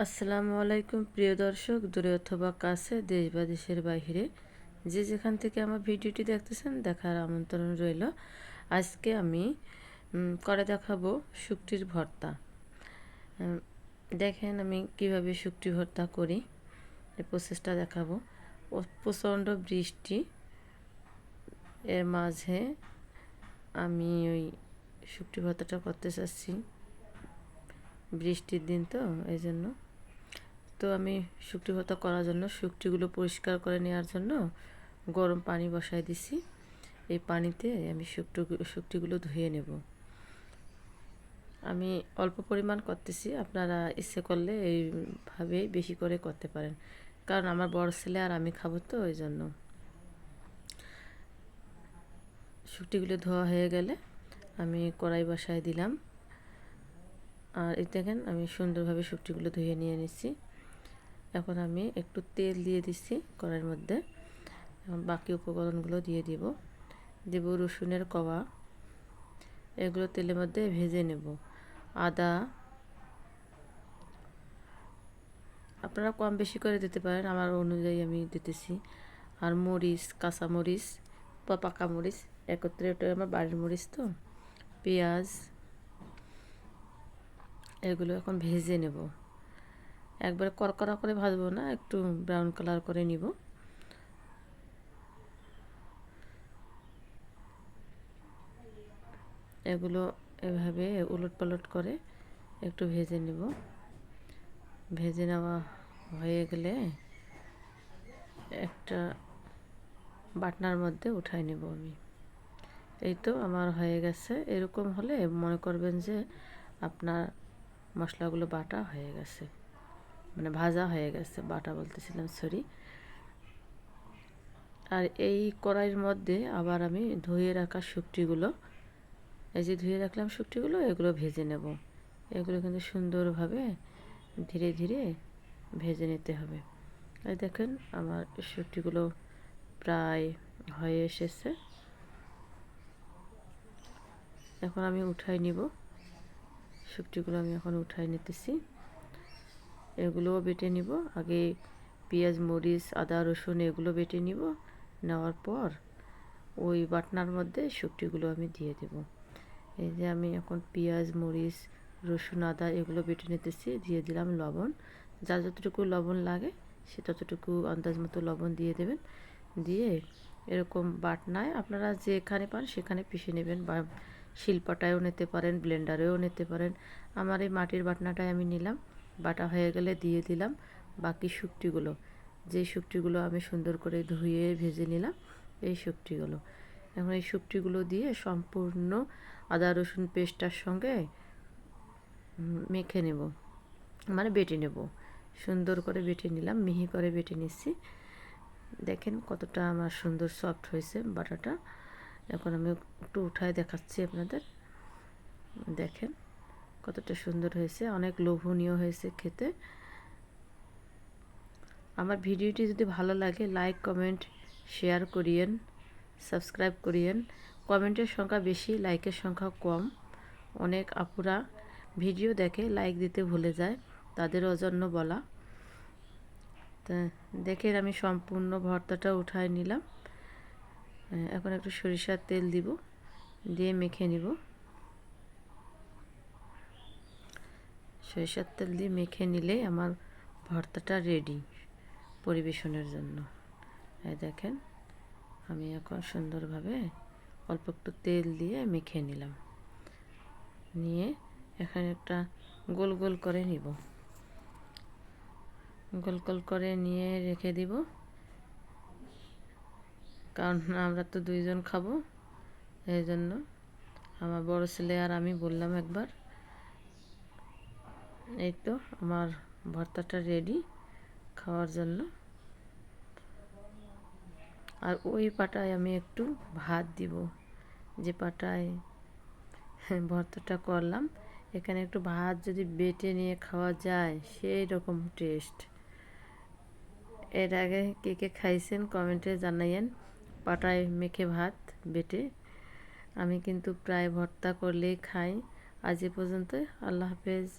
আসসালামু আলাইকুম প্রিয় দর্শক, দূরে অথবা কাছে, দেশ বা দেশের বাইরে যে যেখান থেকে আমার ভিডিওটি দেখতেছেন দেখার আমন্ত্রণ রইল। আজকে আমি করে দেখাবো শুকটির ভর্তা। দেখেন আমি কিভাবে শুকটি ভর্তা করি, এই প্রসেসটা দেখাবো। প্রচণ্ড বৃষ্টি, এর মাঝে আমি ওই শুকটি ভর্তাটা করতে চাচ্ছি। বৃষ্টির দিন তো এই জন্য। তো আমি শুকটি ভর্তা করার জন্য শুকটিগুলো পরিষ্কার করে নেওয়ার জন্য গরম পানি বসাই দিছি। এই পানিতে আমি শুকটিগুলো ধুয়ে নেব। আমি অল্প পরিমাণ করতেছি, আপনারা ইচ্ছে করলে এইভাবেই বেশি করে করতে পারেন, কারণ আমার বড় ছেলে আর আমি খাবো তো ওই জন্য। শুকটিগুলো ধোয়া হয়ে গেলে আমি কড়াই বসায় দিলাম। আর এই দেখেন আমি সুন্দরভাবে শুকটিগুলো ধুয়ে নিয়ে নিচ্ছি। এখন আমি একটু তেল দিয়ে দিচ্ছি কড়াইয়ের মধ্যে। বাকি উপকরণগুলো দিয়ে দেব রসুনের কোয়া, এগুলো তেলের মধ্যে ভেজে নেব। আদা আপনারা কম বেশি করে দিতে পারেন, আমার অনুযায়ী আমি দিতেছি। আর মরিচ, কাঁচা মরিচ বা পাকা মরিচ একত্রে, ওটা আমার বাড়ির মরিচ তো। পেঁয়াজ, এগুলো এখন ভেজে নেব। একবারে কড়কড়া করে ভাজবো না, একটু ব্রাউন কালার করে নিব। এগুলো এভাবে উলট পালট করে একটু ভেজে নেব। ভেজে নেওয়া হয়ে গেলে একটা বাটনার মধ্যে উঠাই নেব আমি। এই তো আমার হয়ে গেছে। এরকম হলে মনে করবেন যে আপনার মশলাগুলো বাটা হয়ে গেছে, মানে ভাজা হয়ে গেছে, বাটা বলতেছিলাম, সরি। আর এই কড়াইয়ের মধ্যে আবার আমি ধুয়ে রাখা শুকটিগুলো, এই যে ধুয়ে রাখলাম শুকটিগুলো, এগুলো ভেজে নেব। এগুলো কিন্তু সুন্দরভাবে ধীরে ধীরে ভেজে নিতে হবে। এই দেখেন আমার শুকটিগুলো প্রায় হয়ে এসেছে। এখন আমি উঠাই নিব শুকটিগুলো, আমি এখন উঠাই নিতেছি। এগুলোও বেটে নিব। আগে পেঁয়াজ, মরিচ, আদা, রসুন এগুলো বেটে নিব। নেওয়ার পর ওই বাটনার মধ্যে শুকটিগুলো আমি দিয়ে দেব। এই যে আমি এখন পেঁয়াজ, মরিচ, রসুন, আদা এগুলো বেটে নিতেছি। দিয়ে দিলাম লবণ। যার যতটুকু লবণ লাগে সে ততটুকু আন্দাজ মতো লবণ দিয়ে দেবেন। দিয়ে এরকম বাটনায় আপনারা যেখানে পান সেখানে পিষে নেবেন, বা শিলপাটায়ও নিতে পারেন, ব্লেন্ডারেও নিতে পারেন। আমার এই মাটির বাটনাটাই আমি নিলাম। বাটা হয়ে গেলে দিয়ে দিলাম বাকি শুকটিগুলো, যে শুকটিগুলো আমি সুন্দর করে ধুয়ে ভেজে নিলাম, এই শুকটিগুলো। এখন এই শুকটিগুলো দিয়ে সম্পূর্ণ আদা রসুন পেস্টটার সঙ্গে মেখে নেব, মানে বেটে নেব। সুন্দর করে বেটে নিলাম, মিহি করে বেটে নিচ্ছি। দেখেন কতটা আমার সুন্দর সফট হয়েছে বাটাটা। এখন আমি একটু উঠায় দেখাচ্ছি আপনাদের। দেখেন কতটা সুন্দর হয়েছে, অনেক লোভনীয় হয়েছে খেতে। আমার ভিডিওটি যদি ভালো লাগে লাইক, কমেন্ট, শেয়ার করিয়েন, সাবস্ক্রাইব করিয়েন। কমেন্টের সংখ্যা বেশি, লাইকের সংখ্যা কম। অনেক আপুরা ভিডিও দেখে লাইক দিতে ভুলে যায়, তাদের জন্য বলা। তা দেখেন আমি সম্পূর্ণ ভর্তাটা উঠায় নিলাম। এখন একটু সরিষার তেল দিব, দিয়ে মেখে নিব। সরিষার তেল দিয়ে মেখে নিলে আমার ভর্তাটা রেডি পরিবেশনের জন্য। এই দেখেন আমি এখন সুন্দরভাবে অল্প একটু তেল দিয়ে মেখে নিলাম। নিয়ে এখানে একটা গোল গোল করে নিব, গোল গোল করে নিয়ে রেখে দিব, কারণ আমরা তো দুইজন খাবো, এই জন্য। আমার বড় ছেলে আর আমি বললাম একবার। এই তো আমার ভর্তাটা রেডি খাওয়ার জন্য। আর ওই পাটায় আমি একটু ভাত দিব, যে পাটায় ভর্তাটা করলাম, এখানে একটু ভাত যদি বেটে নিয়ে খাওয়া যায় সেই রকম টেস্ট। এর আগে কে কে খাইছেন কমেন্টে জানাইয়েন, পাটায় মেখে ভাত বেটে। আমি কিন্তু প্রায় ভর্তা করলেই খাই। আজ এ পর্যন্ত, আল্লাহ হাফেজ।